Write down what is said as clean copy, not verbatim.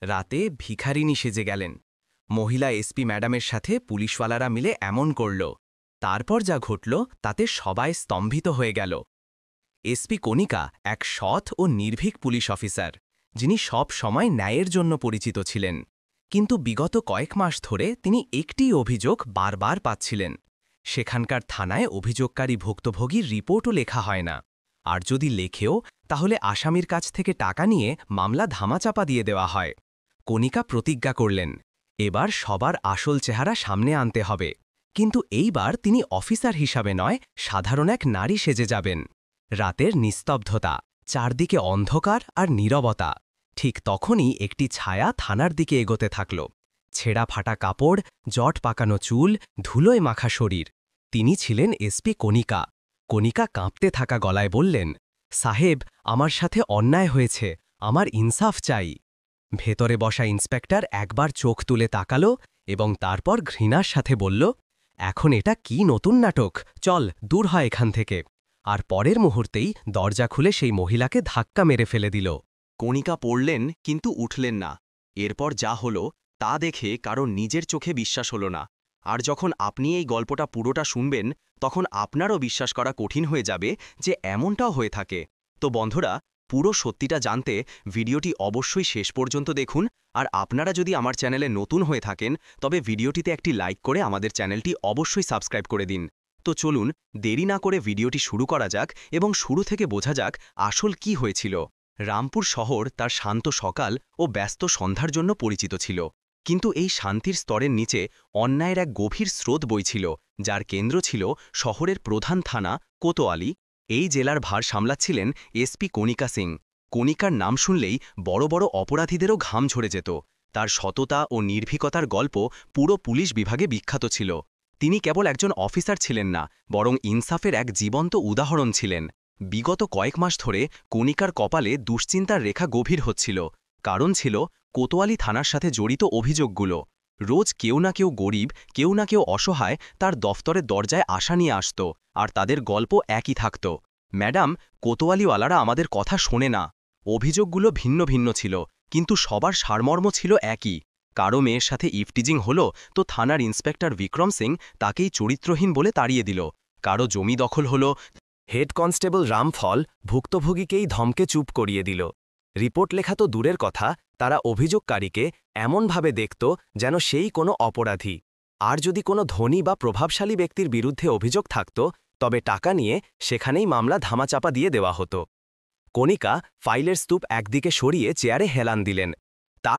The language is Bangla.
রাতে ভিখারিনী সেজে গেলেন। মহিলা এসপি ম্যাডামের সাথে পুলিশওয়ালারা মিলে এমন করল। তারপর যা ঘটল তাতে সবাই স্তম্ভিত হয়ে গেল। এসপি কণিকা এক সৎ ও নির্ভীক পুলিশ অফিসার, যিনি সব সময় ন্যায়ের জন্য পরিচিত ছিলেন। কিন্তু বিগত কয়েক মাস ধরে তিনি একটি অভিযোগ বারবার পাচ্ছিলেন। সেখানকার থানায় অভিযোগকারী ভুক্তভোগীর রিপোর্টও লেখা হয় না, আর যদি লেখেও তাহলে আসামির কাছ থেকে টাকা নিয়ে মামলা ধামাচাপা দিয়ে দেওয়া হয়। কণিকা প্রতিজ্ঞা করলেন, এবার সবার আসল চেহারা সামনে আনতে হবে, কিন্তু এইবার তিনি অফিসার হিসাবে নয়, সাধারণ এক নারী সেজে যাবেন। রাতের নিস্তব্ধতা, চারদিকে অন্ধকার আর নীরবতা। ঠিক তখনই একটি ছায়া থানার দিকে এগোতে থাকল। ছেঁড়া ফাটা কাপড়, জট পাকানো চুল, ধুলোয় মাখা শরীর। তিনি ছিলেন এসপি কণিকা। কণিকা কাঁপতে থাকা গলায় বললেন, সাহেব, আমার সাথে অন্যায় হয়েছে, আমার ইনসাফ চাই। ভেতরে বসা ইন্সপেক্টর একবার চোখ তুলে তাকালো এবং তারপর ঘৃণার সাথে বলল, এখন এটা কি নতুন নাটক, চল দূর হয় এখান থেকে। আর পরের মুহূর্তেই দরজা খুলে সেই মহিলাকে ধাক্কা মেরে ফেলে দিল। কণিকা পড়লেন কিন্তু উঠলেন না। এরপর যা হলো তা দেখে কারো নিজের চোখে বিশ্বাস হলো না। আর যখন আপনি এই গল্পটা পুরোটা শুনবেন, তখন আপনারও বিশ্বাস করা কঠিন হয়ে যাবে যে এমনটাও হয়ে থাকে। তো বন্ধুরা, পুরো সত্যিটা জানতে ভিডিওটি অবশ্যই শেষ পর্যন্ত দেখুন। আর আপনারা যদি আমার চ্যানেলে নতুন হয়ে থাকেন, তবে ভিডিওটিতে একটি লাইক করে আমাদের চ্যানেলটি অবশ্যই সাবস্ক্রাইব করে দিন। তো চলুন দেরি না করে ভিডিওটি শুরু করা যাক এবং শুরু থেকে বোঝা যাক আসল কি হয়েছিল। রামপুর শহর তার শান্ত সকাল ও ব্যস্ত সন্ধ্যার জন্য পরিচিত ছিল, কিন্তু এই শান্তির স্তরের নিচে অন্যায়ের এক গভীর স্রোত বইছিল, যার কেন্দ্র ছিল শহরের প্রধান থানা কোতোয়ালি। এই জেলার ভার সামলাচ্ছিলেন এসপি কণিকা সিং। কণিকার নাম শুনলেই বড় বড় অপরাধীদেরও ঘাম ঝরে যেত। তার সততা ও নির্ভীকতার গল্প পুরো পুলিশ বিভাগে বিখ্যাত ছিল। তিনি কেবল একজন অফিসার ছিলেন না, বরং ইনসাফের এক জীবন্ত উদাহরণ ছিলেন। বিগত কয়েক মাস ধরে কণিকার কপালে দুশ্চিন্তার রেখা গভীর হচ্ছিল। কারণ ছিল কোতোয়ালি থানার সাথে জড়িত অভিযোগগুলো। রোজ কেউ না কেউ গরিব, কেউ না কেউ অসহায় তার দফতরের দরজায় আশা নিয়ে আসত, আর তাদের গল্প একই থাকত, ম্যাডাম, কোতোয়ালিওয়ালারা আমাদের কথা শোনে না। অভিযোগগুলো ভিন্ন ভিন্ন ছিল, কিন্তু সবার সারমর্ম ছিল একই। কারো মেয়ের সাথে ইফটিজিং হলো তো থানার ইন্সপেক্টর বিক্রম সিং তাকেই চরিত্রহীন বলে তাড়িয়ে দিল। কারো জমি দখল হলো, হেড কনস্টেবল রামফল ভুক্তভোগীকেই ধমকে চুপ করিয়ে দিল। রিপোর্ট লেখা তো দূরের কথা, তারা অভিযোগকারীকে এমনভাবে দেখত যেন সেই কোনো অপরাধী। আর যদি কোনো ধনী বা প্রভাবশালী ব্যক্তির বিরুদ্ধে অভিযোগ থাকত, তবে টাকা নিয়ে সেখানেই মামলা ধামাচাপা দিয়ে দেওয়া হতো। কণিকা ফাইলের স্তূপ একদিকে সরিয়ে চেয়ারে হেলান দিলেন